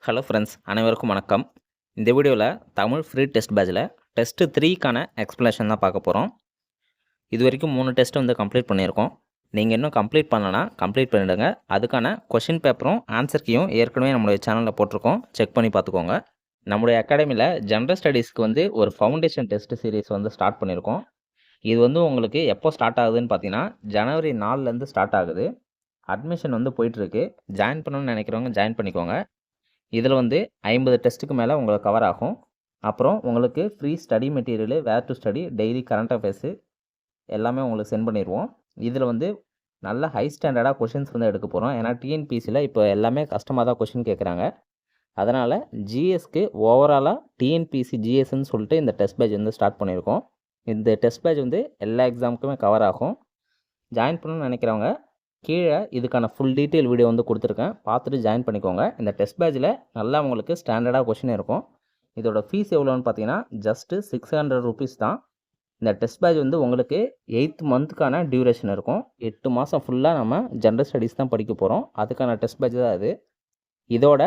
Hello friends, அனைவருக்கும் வணக்கம். இந்த வீடியோவில் தமிழ் ஃப்ரீ டெஸ்ட் பேட்சில் டெஸ்ட்டு 3க்கான எக்ஸ்ப்ளனேஷன் தான் பார்க்க போகிறோம். இது வரைக்கும் 3 டெஸ்ட் கம்ப்ளீட் பண்ணியிருக்கோம். நீங்கள் இன்னும் கம்ப்ளீட் பண்ணலனா கம்ப்ளீட் பண்ணிவிடுங்க. அதுக்கான கொஷின் பேப்பரும் ஆன்சர் கீயும் ஏற்கனவே நம்மளுடைய சேனலில் போட்டிருக்கோம். செக் பண்ணி பார்த்துக்கோங்க. நம்முடைய அகாடமியில் ஜென்ரல் ஸ்டடீஸ்க்கு ஒரு ஃபவுண்டேஷன் டெஸ்ட் சீரிஸ் ஸ்டார்ட் பண்ணியிருக்கோம். இது உங்களுக்கு எப்போ ஸ்டார்ட் ஆகுதுன்னு பார்த்தீங்கன்னா ஜனவரி 4லேருந்து ஸ்டார்ட் ஆகுது. அட்மிஷன் போயிட்டுருக்கு. ஜாயின் பண்ணணும்னு நினைக்கிறவங்க ஜாயின் பண்ணிக்கோங்க. இதில் 50 டெஸ்ட்டுக்கு மேலே உங்களுக்கு கவர் ஆகும். அப்புறம் உங்களுக்கு free study material, where to study, daily current affairs எல்லாமே உங்களுக்கு சென்ட் பண்ணிடுவோம். இதில் நல்ல ஹை ஸ்டாண்டர்டாக கொஷின்ஸ் எடுக்க போகிறோம். ஏன்னா டிஎன்பிசியில் இப்போ எல்லாமே கஷ்டமாக தான் கொஷின் கேட்குறாங்க. அதனால் ஜிஎஸ்க்கு ஓவராலாக டிஎன்பிசி ஜிஎஸ்ன்னு சொல்லிட்டு இந்த டெஸ்ட் பேட்ச் ஸ்டார்ட் பண்ணியிருக்கோம். இந்த டெஸ்ட் பேட்ச் எல்லா எக்ஸாமுக்குமே கவர் ஆகும். ஜாயின் பண்ணணும்னு நினைக்கிறவங்க கீழே இதுக்கான ஃபுல் டீட்டெயில் வீடியோ கொடுத்துருக்கேன். பார்த்துட்டு ஜாயின் பண்ணிக்கோங்க. இந்த டெஸ்ட் பேட்சில் நல்லா உங்களுக்கு ஸ்டாண்டர்டாக கொஷின் இருக்கும். இதோட ஃபீஸ் எவ்வளோன்னு பார்த்தீங்கன்னா ஜஸ்ட்டு 600 ருபீஸ் தான். இந்த டெஸ்ட் பேட்ச் உங்களுக்கு 8th மந்த்துக்கான டியூரேஷன் இருக்கும். 8 மாதம் ஃபுல்லாக நம்ம ஜென்ரல் ஸ்டடீஸ் தான் படிக்க போகிறோம். அதுக்கான டெஸ்ட் பேட்ச் தான் இது. இதோட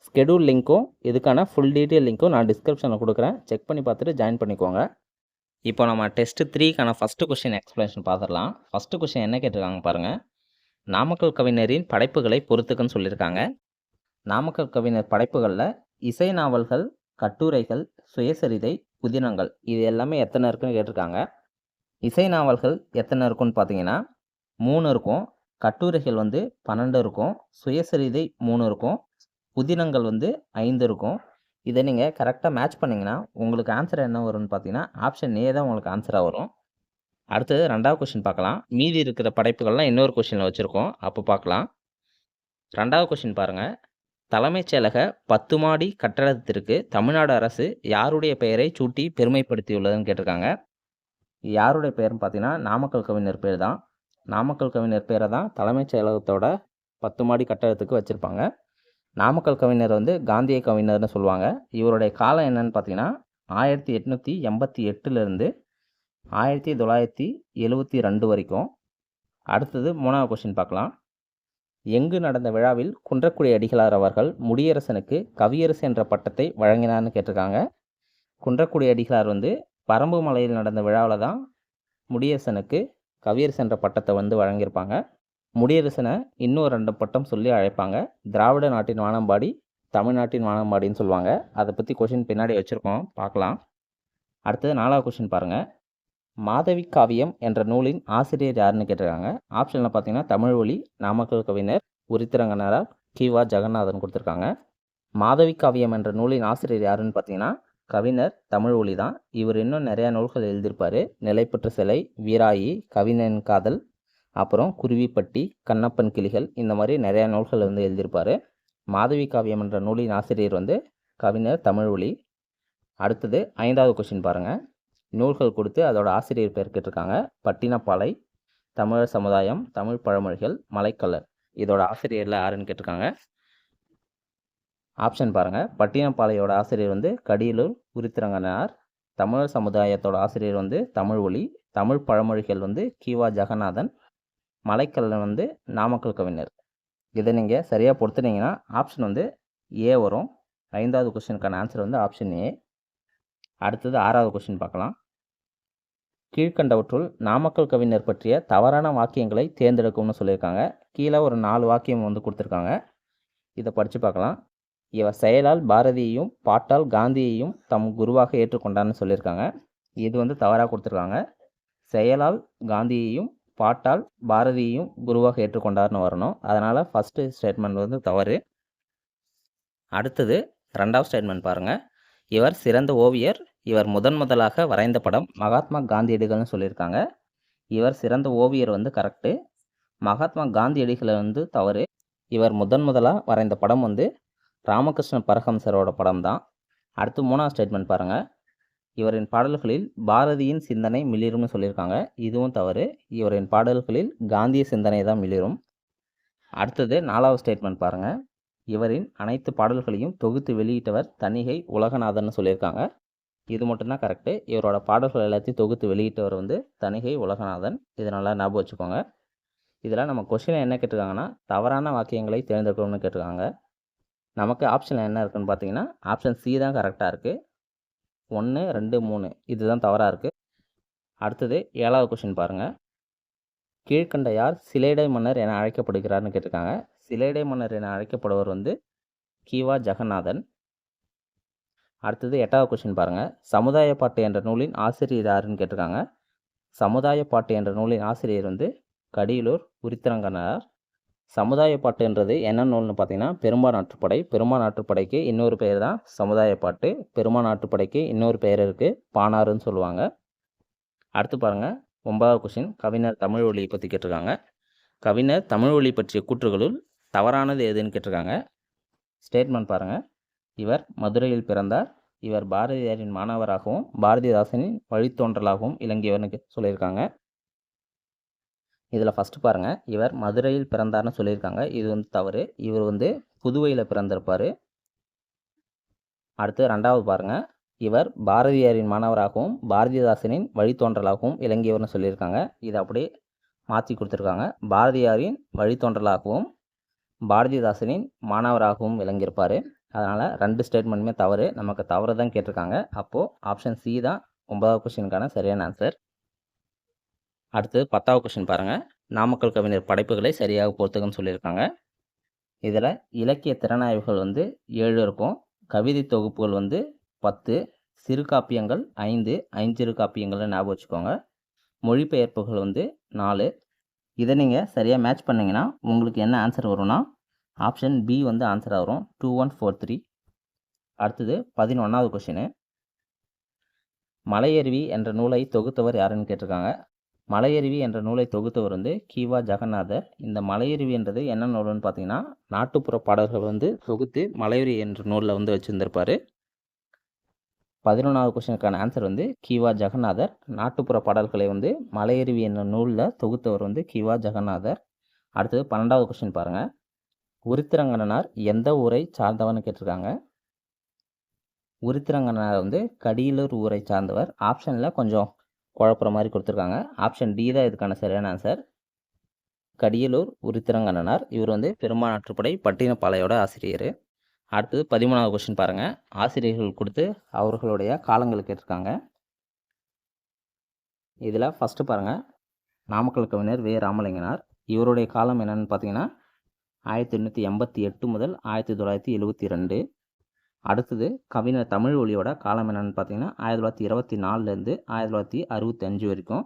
ஸ்கெடியூல் லிங்க்கும் இதுக்கான ஃபுல் டீட்டெயில் லிங்க்கும் நான் டிஸ்கிரிப்ஷனில் கொடுக்குறேன். செக் பண்ணி பார்த்துட்டு ஜாயின் பண்ணிக்கோங்க. இப்போ நம்ம டெஸ்ட்டு 3க்கான ஃபஸ்ட்டு கொஷின் எக்ஸ்ப்ளனேஷன் பார்த்துடலாம். ஃபஸ்ட்டு கொஷின் என்ன கேட்டிருக்காங்க பாருங்கள். நாமக்கல் கவிஞரின் படைப்புகளை பொறுத்துக்குன்னு சொல்லியிருக்காங்க. நாமக்கல் கவிஞர் படைப்புகளில் இசை நாவல்கள், கட்டுரைகள், சுயசரிதை, புதினங்கள் இது எல்லாமே எத்தனை இருக்குன்னு கேட்டிருக்காங்க. இசை நாவல்கள் எத்தனை இருக்குன்னு பார்த்தீங்கன்னா 3 இருக்கும். கட்டுரைகள் 12 இருக்கும். சுயசரிதை 3 இருக்கும். புதினங்கள் 5 இருக்கும். இதை நீங்கள் கரெக்டாக மேட்ச் பண்ணிங்கன்னா உங்களுக்கு ஆன்சர் என்ன வரும்னு பார்த்தீங்கன்னா ஆப்ஷன் ஏ தான் உங்களுக்கு ஆன்சராக வரும். அடுத்தது 2வது கொஷின் பார்க்கலாம். மீதி இருக்கிற படைப்புகள்லாம் இன்னொரு கொஷினில் வச்சுருக்கோம், அப்போ பார்க்கலாம். 2வது கொஷின் பாருங்கள். தலைமைச் செயலக 10 மாடி கட்டடத்திற்கு தமிழ்நாடு அரசு யாருடைய பெயரை சூட்டி பெருமைப்படுத்தியுள்ளதுன்னு கேட்டிருக்காங்க. யாருடைய பெயர்னு பார்த்தீங்கன்னா நாமக்கல் கவிஞர் பேர் தான். நாமக்கல் கவிஞர் பேரை தான் தலைமைச் செயலகத்தோட 10 மாடி கட்டடத்துக்கு வச்சுருப்பாங்க. நாமக்கல் கவிஞர் காந்திய கவிஞர்னு சொல்லுவாங்க. இவருடைய காலம் என்னன்னு பார்த்தீங்கன்னா 1888லேருந்து 1972 வரைக்கும். அடுத்தது 3வது கொஷின் பார்க்கலாம். எங்கு நடந்த விழாவில் குன்றக்குடி அடிகளார் அவர்கள் முடியரசனுக்கு கவியரசு என்ற பட்டத்தை வழங்கினார்னு கேட்டிருக்காங்க. குன்றக்குடி அடிகளார் பரம்பு மலையில் நடந்த விழாவில் தான் முடியரசனுக்கு கவியரசு என்ற பட்டத்தை வழங்கியிருப்பாங்க. முடியரசனை இன்னும் 2 பட்டம் சொல்லி அழைப்பாங்க. திராவிட நாட்டின் வானம்பாடி, தமிழ்நாட்டின் வானம்பாடின்னு சொல்லுவாங்க. அதை பற்றி கொஷின் பின்னாடி வச்சுருக்கோம், பார்க்கலாம். அடுத்தது 4வது கொஷின் பாருங்கள். மாதவி காவியம் என்ற நூலின் ஆசிரியர் யாருன்னு கேட்டிருக்காங்க. ஆப்ஷனில் பார்த்தீங்கன்னா தமிழ்வழி, நாமக்கல் கவிஞர், உரித்திரங்கனார், கி.வா. ஜெகநாதன் கொடுத்துருக்காங்க. மாதவி காவியம் என்ற நூலின் ஆசிரியர் யாருன்னு பார்த்தீங்கன்னா கவிஞர் தமிழ்வழி தான். இவர் இன்னும் நிறையா நூல்கள் எழுதியிருப்பார். நிலைப்பற்ற சிலை, வீராயி, கவிஞன் காதல், அப்புறம் குருவிப்பட்டி, கண்ணப்பன் கிளிகள், இந்த மாதிரி நிறையா நூல்கள் எழுதியிருப்பார். மாதவி காவியம் என்ற நூலின் ஆசிரியர் கவிஞர் தமிழ்வழி. அடுத்தது 5வது கொஷின் பாருங்கள். நூல்கள் கொடுத்து அதோட ஆசிரியர் பேர் கேட்டிருக்காங்க. பட்டினப்பாலை, தமிழர் சமுதாயம், தமிழ் பழமொழிகள், மலைக்கல்லர். இதோட ஆசிரியரில் யாருன்னு கேட்டிருக்காங்க. ஆப்ஷன் பாருங்கள். பட்டினப்பாலையோட ஆசிரியர் கடியலூர் உரித்திரங்கனார். தமிழர் சமுதாயத்தோட ஆசிரியர் தமிழ்வழி. தமிழ் பழமொழிகள் கி.வா. ஜெகநாதன். மலைக்கல்லர் நாமக்கல் கவிஞர். இதை நீங்கள் சரியாக பொறுத்துனீங்கன்னா ஆப்ஷன் ஏ வரும். 5வது கொஸ்டினுக்கான ஆன்சர் ஆப்ஷன் ஏ. அடுத்தது 6வது கொஸ்டின் பார்க்கலாம். கீழ்கண்டவற்றுள் நாமக்கல் கவிஞர் பற்றிய தவறான வாக்கியங்களை தேர்ந்தெடுக்கும்னு சொல்லியிருக்காங்க. கீழே ஒரு 4 வாக்கியம் கொடுத்துருக்காங்க. இதை படித்து பார்க்கலாம். இவர் செயலால் பாரதியையும் பாட்டால் காந்தியையும் தம் குருவாக ஏற்றுக்கொண்டார்னு சொல்லியிருக்காங்க. இது தவறாக கொடுத்துருக்காங்க. செயலால் காந்தியையும் பாட்டால் பாரதியையும் குருவாக ஏற்றுக்கொண்டார்னு வரணும். அதனால் ஃபஸ்ட்டு ஸ்டேட்மெண்ட் தவறு. அடுத்தது 2வது ஸ்டேட்மெண்ட் பாருங்கள். இவர் சிறந்த ஓவியர். இவர் முதலாக வரைந்த படம் மகாத்மா காந்தியடிகள்னு சொல்லியிருக்காங்க. இவர் சிறந்த ஓவியர் கரெக்டு. மகாத்மா காந்தியடிகள் தவறு. இவர் முதலாக வரைந்த படம் ராமகிருஷ்ண பரமஹம்சரோட படம் தான். அடுத்து 3வது ஸ்டேட்மெண்ட் பாருங்கள். இவரின் பாடல்களில் பாரதியின் சிந்தனை மிளிரும்னு சொல்லியிருக்காங்க. இதுவும் தவறு. இவரின் பாடல்களில் காந்திய சிந்தனை தான் மிளிரும். அடுத்தது 4வது ஸ்டேட்மெண்ட் பாருங்கள். இவரின் அனைத்து பாடல்களையும் தொகுத்து வெளியிட்டவர் தணிகை உலகநாதன் சொல்லியிருக்காங்க. இது மட்டும்தான் கரெக்டு. இவரோட பாடல்கள் எல்லாத்தையும் தொகுத்து வெளியிட்டவர் தணிகை உலகநாதன். இதை நல்லா ஞாபகம் வச்சுக்கோங்க. இதில் நம்ம கொஷினை என்ன கேட்டிருக்காங்கன்னா தவறான வாக்கியங்களை தேர்ந்தெடுக்கணும்னு கேட்டிருக்காங்க. நமக்கு ஆப்ஷனில் என்ன இருக்குதுன்னு பார்த்தீங்கன்னா ஆப்ஷன் சி தான் கரெக்டாக இருக்குது. 1, 2, 3 இதுதான் தவறாக இருக்குது. அடுத்தது 7வது கொஷின் பாருங்கள். கீழ்க்கண்ட யார் சிலேடை மன்னர் என அழைக்கப்படுகிறார்னு கேட்டிருக்காங்க. சிலேடை மன்னர் என அழைக்கப்படுவர் வந்து கி.வா. ஜெகநாதன். அடுத்தது 8வது கொஷின் பாருங்கள். சமுதாய பாட்டு என்ற நூலின் ஆசிரியர் யாருன்னு கேட்டிருக்காங்க. சமுதாய பாட்டு என்ற நூலின் ஆசிரியர் வந்து கடியலூர் உரித்திரங்கனார். சமுதாய பாட்டுன்றது என்ன நூல்னு பார்த்தீங்கன்னா பெரும்பான் ஆற்றுப்படை. பெரும்பான் ஆற்றுப்படைக்கு இன்னொரு பெயர் தான் சமுதாய பாட்டு. பெரும்பான் ஆற்றுப்படைக்கு இன்னொரு பெயர் இருக்குது, பானாறுன்னு சொல்லுவாங்க. அடுத்து பாருங்கள் 9வது கொஷின். கவிஞர் தமிழ் ஒலியை பற்றி கேட்டிருக்காங்க. கவிஞர் தமிழ் ஒலி பற்றிய கூற்றுகளுள் தவறானது எதுன்னு கேட்டிருக்காங்க. ஸ்டேட்மெண்ட் பாருங்கள். இவர் மதுரையில் பிறந்தார். இவர் பாரதியாரின் மாணவராகவும் பாரதிதாசனின் வழித்தோன்றலாகவும் விளங்கியவர்னு சொல்லியிருக்காங்க. இதில் ஃபஸ்ட்டு பாருங்கள், இவர் மதுரையில் பிறந்தார்னு சொல்லியிருக்காங்க. இது வந்து தவறு. இவர் வந்து புதுவையில் பிறந்திருப்பார். அடுத்து 2வது பாருங்கள், இவர் பாரதியாரின் மாணவராகவும் பாரதிதாசனின் வழித்தோன்றலாகவும் விளங்கியவர்னு சொல்லியிருக்காங்க. இதை அப்படியே மாற்றி கொடுத்துருக்காங்க. பாரதியாரின் வழித்தோன்றலாகவும் பாரதிதாசனின் மாணவராகவும் விளங்கியிருப்பார். அதனால் 2 ஸ்டேட்மெண்ட்டுமே தவறு. நமக்கு தவறு தான் கேட்டிருக்காங்க. அப்போது ஆப்ஷன் சி தான் 9வது கொஷினுக்கான சரியான ஆன்சர். அடுத்து 10வது கொஷின் பாருங்கள். நாமக்கல் கவிஞர் படைப்புகளை சரியாக பொறுத்துக்கன்னு சொல்லியிருக்காங்க. இதில் இலக்கிய திறனாய்வுகள் வந்து 7 இருக்கும். கவிதை தொகுப்புகள் வந்து 10, சிறுகாப்பியங்கள் 5, ஐஞ்சிறு காப்பியங்கள்னு ஞாபகம் வச்சுக்கோங்க. மொழிபெயர்ப்புகள் வந்து 4. இதை நீங்கள் சரியாக மேட்ச் பண்ணிங்கன்னா உங்களுக்கு என்ன ஆன்சர் வரும்னா ஆப்ஷன் பி வந்து ஆன்சராக வரும், 2143. அடுத்தது 11வது கொஷினு. மலையருவி என்ற நூலை தொகுத்தவர் யாருன்னு கேட்டிருக்காங்க. மலையருவி என்ற நூலை தொகுத்தவர் வந்து கி.வா. ஜெகநாதர். இந்த மலையருவி என்றது என்ன நூல்னு பார்த்தீங்கன்னா நாட்டுப்புற பாடல்கள் வந்து தொகுத்து மலையருவி என்ற நூலில் வந்து வச்சுருந்துருப்பார். 11வது கொஷினுக்கான ஆன்சர் வந்து கி.வா. ஜெகநாதர். நாட்டுப்புற பாடல்களை வந்து மலையருவி என்ற நூலில் தொகுத்தவர் வந்து கி.வா. ஜெகநாதர். அடுத்தது 12வது கொஷின் பாருங்கள். உருத்திரங்கண்ணனார் எந்த ஊரை சார்ந்தவர்னு கேட்டிருக்காங்க. உருத்திரங்கண்ணனார் வந்து கடியலூர் ஊரை சார்ந்தவர். ஆப்ஷனில் கொஞ்சம் குழப்புற மாதிரி கொடுத்துருக்காங்க. ஆப்ஷன் டி தான் இதுக்கான சரியான ஆன்சர். கடியலூர் உருத்திரங்கண்ணனார். இவர் வந்து பெரும்பான் ஆற்றுப்படை பட்டினப்பாளையோட ஆசிரியர். அடுத்தது 13வது கொஸ்டின் பாருங்கள். ஆசிரியர்கள் கொடுத்து அவர்களுடைய காலங்கள் கேட்டிருக்காங்க. இதில் ஃபஸ்ட்டு பாருங்கள், நாமக்கல் கவிஞர் வே. ராமலிங்கனார். இவருடைய காலம் என்னென்னு பார்த்தீங்கன்னா 1888 முதல் 1972. அடுத்தது கவிஞர் தமிழ் ஒலியோட காலம் என்னென்னு பார்த்தீங்கன்னா 1924லேருந்து 1965 வரைக்கும்.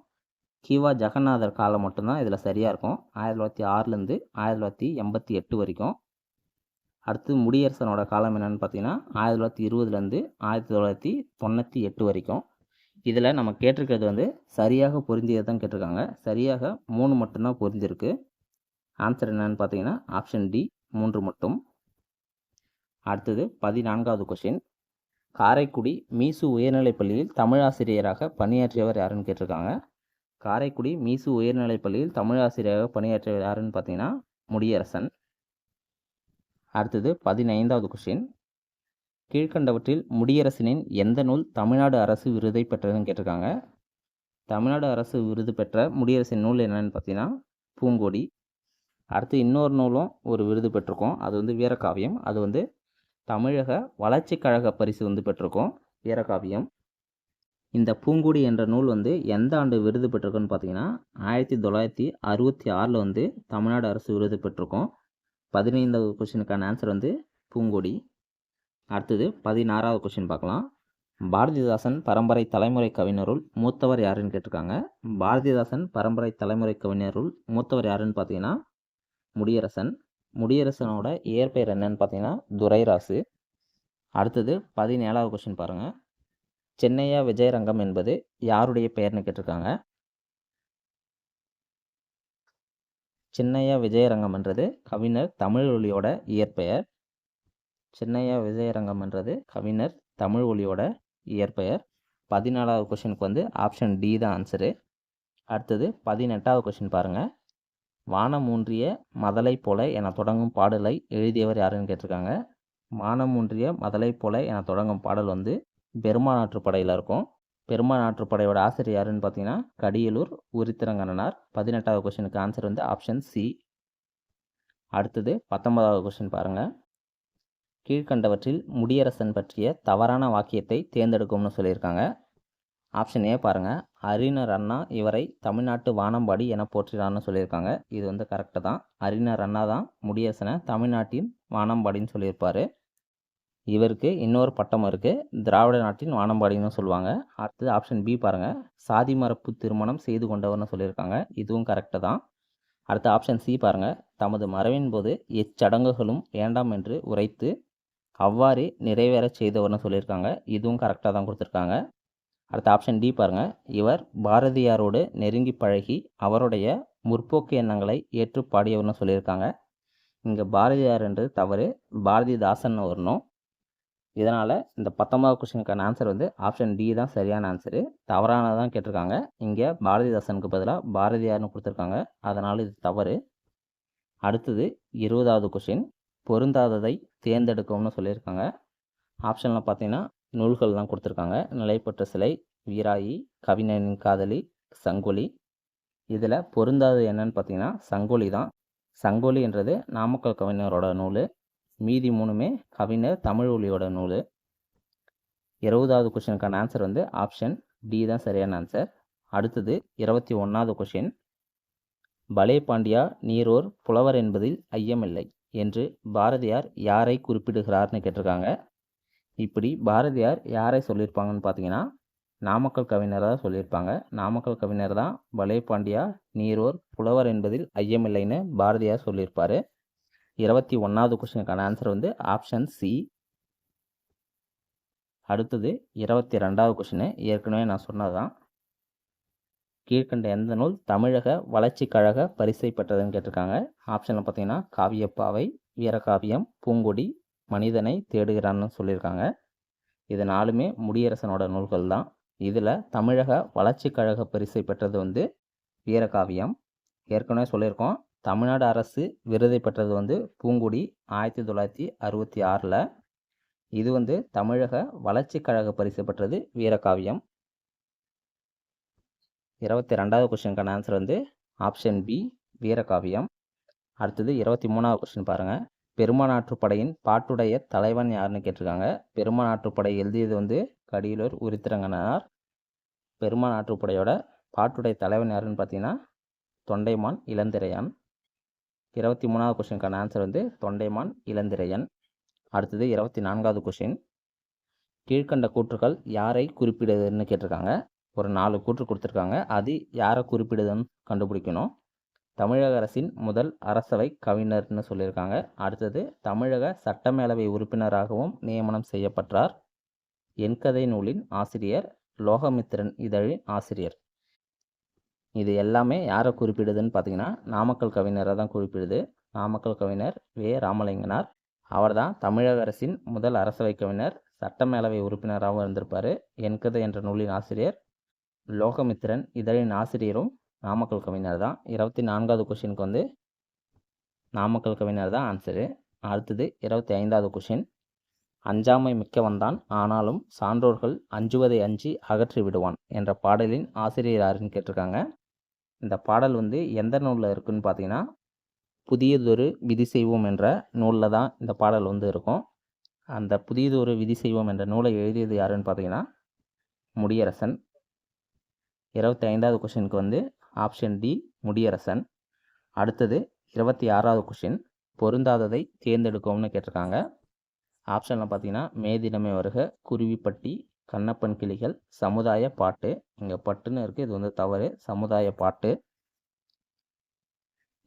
கி.வா. ஜெகநாதர் காலம் மட்டும்தான் இதில் சரியாக இருக்கும், 1906லேருந்து 1988 வரைக்கும். அடுத்து முடியரசனோட காலம் என்னென்னு பார்த்தீங்கன்னா 1920லேருந்து 1998 வரைக்கும். இதில் நம்ம கேட்டிருக்கிறது வந்து சரியாக பொருந்தியது தான் கேட்டிருக்காங்க. சரியாக 3 மட்டும்தான் பொருந்திருக்கு. ஆன்சர் என்னென்னு பார்த்தீங்கன்னா ஆப்ஷன் டி 3 மட்டும். அடுத்தது 14வது கொஷின். காரைக்குடி மீசு உயர்நிலைப்பள்ளியில் தமிழாசிரியராக பணியாற்றியவர் யாருன்னு கேட்டிருக்காங்க. காரைக்குடி மீசு உயர்நிலைப்பள்ளியில் தமிழாசிரியராக பணியாற்றியவர் யாருன்னு பார்த்தீங்கன்னா முடியரசன். அடுத்தது 15வது கொஷின். கீழ்கண்டவற்றில் முடியரசனின் எந்த நூல் தமிழ்நாடு அரசு விருதை பெற்றதுன்னு கேட்டிருக்காங்க. தமிழ்நாடு அரசு விருது பெற்ற முடியரசின் நூல் என்னென்னு பார்த்தீங்கன்னா பூங்கொடி. அடுத்து இன்னொரு நூலும் ஒரு விருது பெற்றிருக்கோம், அது வந்து வீரகாவியம். அது வந்து தமிழக வளர்ச்சி கழக பரிசு வந்து பெற்றிருக்கோம், வீரகாவியம். இந்த பூங்குடி என்ற நூல் வந்து எந்த ஆண்டு விருது பெற்றிருக்கோன்னு பார்த்தீங்கன்னா 1966 வந்து தமிழ்நாடு அரசு விருது பெற்றிருக்கோம். 15வது கொஸ்டினுக்கான ஆன்சர் வந்து பூங்கொடி. அடுத்தது 16வது கொஸ்டின் பார்க்கலாம். பாரதிதாசன் பரம்பரை தலைமுறை கவிஞருள் மூத்தவர் யாருன்னு கேட்டிருக்காங்க. பாரதிதாசன் பரம்பரை தலைமுறை கவிஞருள் மூத்தவர் யாருன்னு பார்த்தீங்கன்னா முடியரசன். முடியரசனோட இயற்பெயர் என்னன்னு பார்த்தீங்கன்னா துரைராசு. அடுத்தது 17வது கொஸ்டின் பாருங்கள். சென்னையா விஜயரங்கம் என்பது யாருடைய பெயர்னு கேட்டிருக்காங்க. சின்னையா விஜயரங்கம் என்றது கவிஞர் தமிழ் ஒலியோட இயற்பெயர். சின்னையா விஜயரங்கம் என்றது கவிஞர் தமிழ் ஒலியோட இயற்பெயர். 14வது கொஸ்டினுக்கு வந்து ஆப்ஷன் டி தான் ஆன்சரு. அடுத்தது 18வது கொஸ்டின் பாருங்கள். வானம் ஊன்றிய மதலை போல என தொடங்கும் பாடலை எழுதியவர் யாருன்னு கேட்டிருக்காங்க. வானம் ஊன்றிய மதலை போல என தொடங்கும் பாடல் வந்து பெருமான் ஆற்றுப்படையில் இருக்கும். பெருமான் ஆற்றுப்படையோட ஆசிரியர் யாருன்னு பார்த்தீங்கன்னா கடியலூர் உரித்திரங்கண்ணனார். 18வது கொஸ்டினுக்கு ஆன்சர் வந்து ஆப்ஷன் சி. அடுத்தது 19வது கொஸ்டின் பாருங்கள். கீழ்கண்டவற்றில் முடியரசன் பற்றிய தவறான வாக்கியத்தை தேர்ந்தெடுக்கும்னு சொல்லியிருக்காங்க. ஆப்ஷன் ஏ பாருங்கள், அறிஞர் அண்ணா இவரை தமிழ்நாட்டு வானம்பாடி என போற்றினார்னு சொல்லியிருக்காங்க. இது வந்து கரெக்டு தான். அறிஞர் அண்ணா தான் முடியரசனை தமிழ்நாட்டின் வானம்பாடின்னு சொல்லியிருப்பார். இவருக்கு இன்னொரு பட்டம் இருக்குது, திராவிட நாட்டின் வானம்பாடின்னு சொல்லுவாங்க. அடுத்தது ஆப்ஷன் பி பாருங்கள், சாதி மறுப்பு திருமணம் செய்து கொண்டவர்னு சொல்லியிருக்காங்க. இதுவும் கரெக்டு தான். அடுத்த ஆப்ஷன் சி பாருங்கள், தமது மறைவின் போது எச்சடங்குகளும் வேண்டாம் என்று உரைத்து அவ்வாறே நிறைவேற செய்தவர்னு சொல்லியிருக்காங்க. இதுவும் கரெக்டாக தான் கொடுத்துருக்காங்க. அடுத்த ஆப்ஷன் டி பாருங்கள், இவர் பாரதியாரோடு நெருங்கி பழகி அவருடைய முற்போக்கு எண்ணங்களை ஏற்று பாடியவர்னு சொல்லியிருக்காங்க. இங்கே பாரதியார் என்று தவறு, பாரதிதாசன் வரணும். இதனால் இந்த 19வது கொஸ்டினுக்கான ஆன்சர் வந்து ஆப்ஷன் டி தான் சரியான ஆன்சரு. தவறானதான் கேட்டிருக்காங்க. இங்கே பாரதிதாசனுக்கு பதிலாக பாரதியார்னு கொடுத்துருக்காங்க. அதனால் இது தவறு. அடுத்தது 20வது கொஸ்டின், பொருந்தாததை தேர்ந்தெடுக்கும்னு சொல்லியிருக்காங்க. ஆப்ஷனில் பார்த்தீங்கன்னா நூல்கள் தான் கொடுத்துருக்காங்க. நிலைப்பற்ற சிலை, வீராயி, கவிஞனின் காதலி, சங்கொலி. இதில் பொருந்தாது என்னன்னு பார்த்தீங்கன்னா சங்கொலி தான். சங்கொலி என்றது நாமக்கல் கவிஞரோட நூல். மீதி 3மே கவிஞர் தமிழொலியோட நூல். 20வது கொஸ்டினுக்கான ஆன்சர் வந்து ஆப்ஷன் டி தான் சரியான ஆன்சர். அடுத்தது 21வது கொஸ்டின், பலே பாண்டியா நீரோர் புலவர் என்பதில் ஐயமில்லை என்று பாரதியார் யாரை குறிப்பிடுகிறார்னு கேட்டிருக்காங்க. இப்படி பாரதியார் யாரை சொல்லியிருப்பாங்கன்னு பார்த்தீங்கன்னா நாமக்கல் கவிஞர் தான் சொல்லியிருப்பாங்க. நாமக்கல் கவிஞர் தான் பலே பாண்டியா நீரோர் புலவர் என்பதில் ஐயமில்லைன்னு பாரதியார் சொல்லியிருப்பார். 21வது கொஸ்டினுக்கான ஆன்சர் வந்து ஆப்ஷன் சி. அடுத்தது 22வது கொஸ்டின், ஏற்கனவே நான் சொன்னது தான். கீழ்கண்ட எந்த நூல் தமிழக வளர்ச்சி கழக பரிசை பெற்றதுன்னு கேட்டிருக்காங்க. ஆப்ஷனில் பார்த்தீங்கன்னா காவியப்பாவை, வீரகாவியம், பூங்கொடி, மனிதனை தேடுகிறான்னு சொல்லியிருக்காங்க. இது 4மே முடியரசனோட நூல்கள் தான். இதில் தமிழக வளர்ச்சி கழக பரிசை பெற்றது வந்து வீரகாவியம். ஏற்கனவே சொல்லியிருக்கோம், தமிழ்நாடு அரசு விருதை பெற்றது வந்து பூங்குடி 1966. இது வந்து தமிழக வளர்ச்சி கழக பரிசு பெற்றது வீரகாவியம். 22வது கொஸ்டினுக்கான ஆன்சர் வந்து ஆப்ஷன் பி வீரகாவியம். அடுத்தது 23வது கொஸ்டின் பாருங்கள், பெருமானாற்றுப்படையின் பாட்டுடைய தலைவன் யாருன்னு கேட்டிருக்காங்க. பெருமானாற்றுப்படை எழுதியது வந்து கடியலூர் உரித்திரங்கனார். பெருமானாற்றுப்படையோட பாட்டுடைய தலைவன் யாருன்னு பார்த்தீங்கன்னா தொண்டைமான் இளந்திரையான். 23வது கொஸ்டினுக்கான ஆன்சர் வந்து தொண்டைமான் இளந்திரையன். அடுத்தது 24வது கொஸ்டின், கீழ்கண்ட கூற்றுகள் யாரை குறிப்பிடுதுன்னு கேட்டிருக்காங்க. ஒரு 4 கூற்று கொடுத்துருக்காங்க. அது யாரை குறிப்பிடுதுன்னு கண்டுபிடிக்கணும். தமிழக அரசின் முதல் அரசவை கவிஞர்னு சொல்லியிருக்காங்க. அடுத்தது தமிழக சட்டமேலவை உறுப்பினராகவும் நியமனம் செய்யப்பட்டார். என் கதை நூலின் ஆசிரியர், லோகமித்திரன் இதழின் ஆசிரியர். இது எல்லாமே யாரை குறிப்பிடுதுன்னு பார்த்தீங்கன்னா நாமக்கல் கவிஞரை தான் குறிப்பிடுது. நாமக்கல் கவிஞர் வே ராமலிங்கனார். அவர் தான் தமிழக அரசின் முதல் அரசவை கவிஞர், சட்டமேலவை உறுப்பினராகவும் இருந்திருப்பார். என் கதை என்ற நூலின் ஆசிரியர், லோகமித்திரன் இதழின் ஆசிரியரும் நாமக்கல் கவிஞர் தான். 24வது கொஸ்டினுக்கு வந்து நாமக்கல் கவிஞர் தான் ஆன்சரு. அடுத்தது 25வது கொஸ்டின், அஞ்சாமை மிக்கவன்தான் ஆனாலும் சான்றோர்கள் அஞ்சுவதை அஞ்சி அகற்றி விடுவான் என்ற பாடலின் ஆசிரியர் யாருன்னு கேட்டிருக்காங்க. இந்த பாடல் வந்து எந்த நூலில் இருக்குன்னு பார்த்தீங்கன்னா புதியதொரு விதி செய்வோம் என்ற நூலில் தான் இந்த பாடல் வந்து இருக்கும். அந்த புதியதொரு விதி செய்வோம் என்ற நூலை எழுதியது யாருன்னு பார்த்தீங்கன்னா முடியரசன். 25வது கொஸ்டினுக்கு வந்து ஆப்ஷன் டி முடியரசன். அடுத்தது 26வது கொஸ்டின், பொருந்தாததை தேர்ந்தெடுக்கும்னு கேட்டிருக்காங்க. ஆப்ஷனில் பார்த்தீங்கன்னா மேதினமே வருக, குருவிப்பட்டி, கண்ணப்பன் கிளிகள், சமுதாய பாட்டு. இங்கே பட்டுன்னு இருக்குது, இது வந்து தவறு, சமுதாய பாட்டு.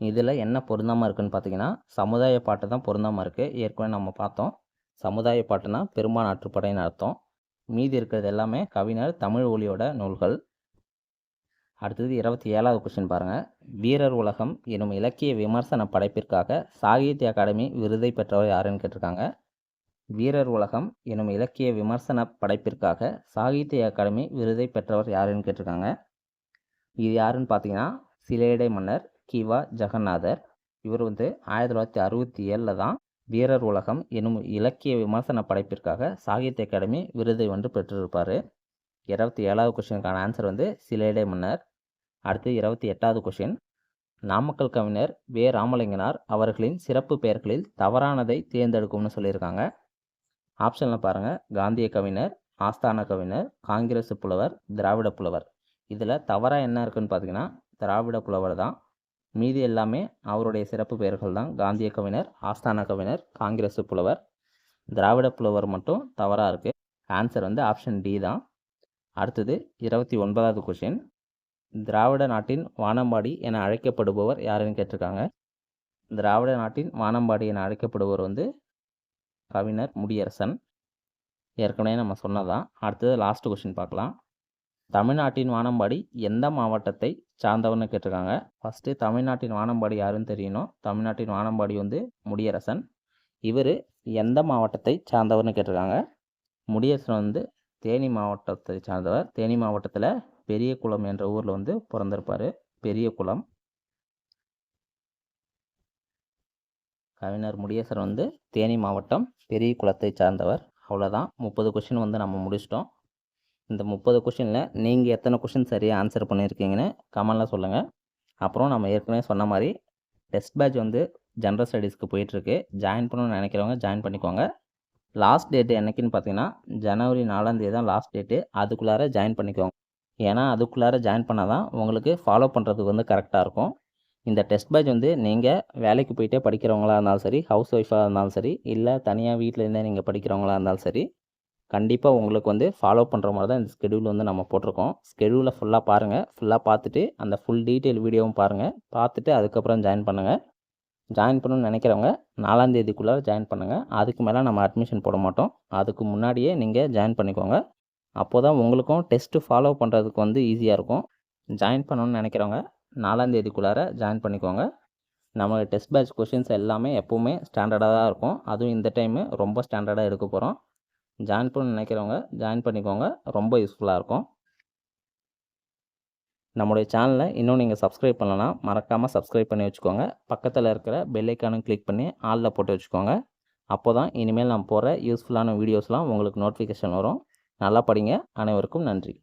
இதில் என்ன பொருந்தாமல் இருக்குதுன்னு பார்த்தீங்கன்னா சமுதாய பாட்டு தான் பொருந்தாமல் இருக்குது. ஏற்கனவே நம்ம பார்த்தோம், சமுதாய பாட்டுனா பெருமானாற்றுப்படைன்னு அர்த்தம். மீதி இருக்கிறது எல்லாமே கவிஞர் தமிழ் ஒலியோட நூல்கள். அடுத்தது 27வது கொஸ்டின் பாருங்கள், வீரர் உலகம் எனும் இலக்கிய விமர்சன படைப்பிற்காக சாகித்ய அகாடமி விருதை பெற்றவர் யாருன்னு கேட்டிருக்காங்க. வீரர் உலகம் எனும் இலக்கிய விமர்சன படைப்பிற்காக சாகித்ய அகாடமி விருதை பெற்றவர் யாருன்னு கேட்டிருக்காங்க. இது யாருன்னு பார்த்தீங்கன்னா சிலேடை மன்னர் கிவா ஜெகநாதர். இவர் வந்து 1967 தான் வீரர் உலகம் எனும் இலக்கிய விமர்சன படைப்பிற்காக சாகித்ய அகாடமி விருதை வந்து பெற்றிருப்பார். 27வது கொஸ்டினுக்கான ஆன்சர் வந்து சிலேடை மன்னர். அடுத்து 28வது கொஸ்டின், நாமக்கல் கவிஞர் வே ராமலிங்கனார் அவர்களின் சிறப்பு பெயர்களில் தவறானதை தேர்ந்தெடுக்கும்னு சொல்லியிருக்காங்க. ஆப்ஷனில் பாருங்கள், காந்திய கவிஞர், ஆஸ்தான கவிஞர், காங்கிரஸ் புலவர், திராவிட புலவர். இதில் தவறாக என்ன இருக்குன்னு பார்த்தீங்கன்னா திராவிட புலவர் தான். மீதி எல்லாமே அவருடைய சிறப்பு பெயர்கள் தான். காந்திய கவிஞர், ஆஸ்தான கவிஞர், காங்கிரஸ் புலவர். திராவிட புலவர் மட்டும் தவறாக இருக்குது. ஆன்சர் வந்து ஆப்ஷன் டி தான். அடுத்தது 29வது கொஷின். திராவிட நாட்டின் வானம்பாடி என அழைக்கப்படுபவர் யாருன்னு கேட்டிருக்காங்க. திராவிட நாட்டின் வானம்பாடி என அழைக்கப்படுபவர் வந்து கவிஞர் முடியரசன். ஏற்கனவே நம்ம சொன்னதான். அடுத்தது லாஸ்ட் கொஷின் பார்க்கலாம். தமிழ்நாட்டின் வானம்பாடி எந்த மாவட்டத்தை சார்ந்தவர்னு கேட்டிருக்காங்க. ஃபஸ்ட்டு தமிழ்நாட்டின் வானம்பாடி யாருன்னு தெரியணும். தமிழ்நாட்டின் வானம்பாடி வந்து முடியரசன். இவர் எந்த மாவட்டத்தை சார்ந்தவர்னு கேட்டிருக்காங்க. முடியரசன் வந்து தேனி மாவட்டத்தை சார்ந்தவர். தேனி மாவட்டத்தில் பெரியகுளம் என்ற ஊரில் வந்து பிறந்திருப்பார். பெரியகுளம். கவிஞர் முடியரசன் வந்து தேனி மாவட்டம் பெரியகுளத்தை சார்ந்தவர். அவ்வளோதான். 30 கொஷின் வந்து நம்ம முடிச்சிட்டோம். இந்த 30 கொஷினில் நீங்கள் எத்தனை கொஷின் சரியாக ஆன்சர் பண்ணியிருக்கீங்கன்னு கமெண்டில் சொல்லுங்கள். அப்புறம் நம்ம ஏற்கனவே சொன்ன மாதிரி டெஸ்ட் பேட்ச் வந்து ஜென்ரல் ஸ்டடீஸ்க்கு போயிட்டுருக்கு. ஜாயின் பண்ணணும்னு நினைக்கிறவங்க ஜாயின் பண்ணிக்கோங்க. லாஸ்ட் டேட்டு என்றைக்குன்னு பார்த்தீங்கன்னா ஜனவரி 4ஆம் தேதி தான் லாஸ்ட் டேட்டு. அதுக்குள்ளார ஜாயின் பண்ணிக்கோங்க. ஏன்னா அதுக்குள்ளார ஜாயின் பண்ணால் தான் உங்களுக்கு ஃபாலோ பண்ணுறதுக்கு வந்து கரெக்டாக இருக்கும். இந்த டெஸ்ட் பேட்ச் வந்து நீங்கள் வேலைக்கு போயிட்டே படிக்கிறவங்களா இருந்தாலும் சரி, ஹவுஸ் ஒய்ஃபாக இருந்தாலும் சரி, இல்லை தனியாக வீட்டில் இருந்தே நீங்கள் படிக்கிறவங்களா இருந்தாலும் சரி, கண்டிப்பாக உங்களுக்கு வந்து ஃபாலோ பண்ணுற மாதிரி தான் இந்த ஸ்கெடியூல் வந்து நம்ம போட்டிருக்கோம். ஸ்கெடியூலை ஃபுல்லாக பாருங்கள். ஃபுல்லாக பார்த்துட்டு அந்த ஃபுல் டீட்டெயில் வீடியோவும் பாருங்கள். பார்த்துட்டு அதுக்கப்புறம் ஜாயின் பண்ணுங்கள். ஜாயின் பண்ணணும்னு நினைக்கிறவங்க 4ஆம் தேதிக்குள்ளே ஜாயின் பண்ணுங்கள். அதுக்கு மேலே நம்ம அட்மிஷன் போட மாட்டோம். அதுக்கு முன்னாடியே நீங்கள் ஜாயின் பண்ணிக்கோங்க. அப்போ தான் உங்களுக்கும் டெஸ்ட்டு ஃபாலோ பண்ணுறதுக்கு வந்து ஈஸியாக இருக்கும். ஜாயின் பண்ணணும்னு நினைக்கிறவங்க 4ஆம் தேதிக்குள்ளார ஜாயின் பண்ணிக்கோங்க. நம்ம டெஸ்ட் பேட்ச் கொஷின்ஸ் எல்லாமே எப்போவுமே ஸ்டாண்டர்டாக தான் இருக்கும். அதுவும் இந்த டைமு ரொம்ப ஸ்டாண்டர்டாக எடுக்க போகிறோம். ஜாயின் பண்ணணும்னு நினைக்கிறவங்க ஜாயின் பண்ணிக்கோங்க. ரொம்ப யூஸ்ஃபுல்லாக இருக்கும். நம்முடைய சேனலை இன்னும் நீங்கள் சப்ஸ்கிரைப் பண்ணலன்னா மறக்காமல் சப்ஸ்கிரைப் பண்ணி வச்சுக்கோங்க. பக்கத்தில் இருக்கிற பெல் ஐக்கானும் கிளிக் பண்ணி ஆலில் போட்டு வச்சுக்கோங்க. அப்போ தான் இனிமேல் நான் போகிற யூஸ்ஃபுல்லான வீடியோஸ்லாம் உங்களுக்கு நோட்டிஃபிகேஷன் வரும். நல்லா படிங்க. அனைவருக்கும் நன்றி.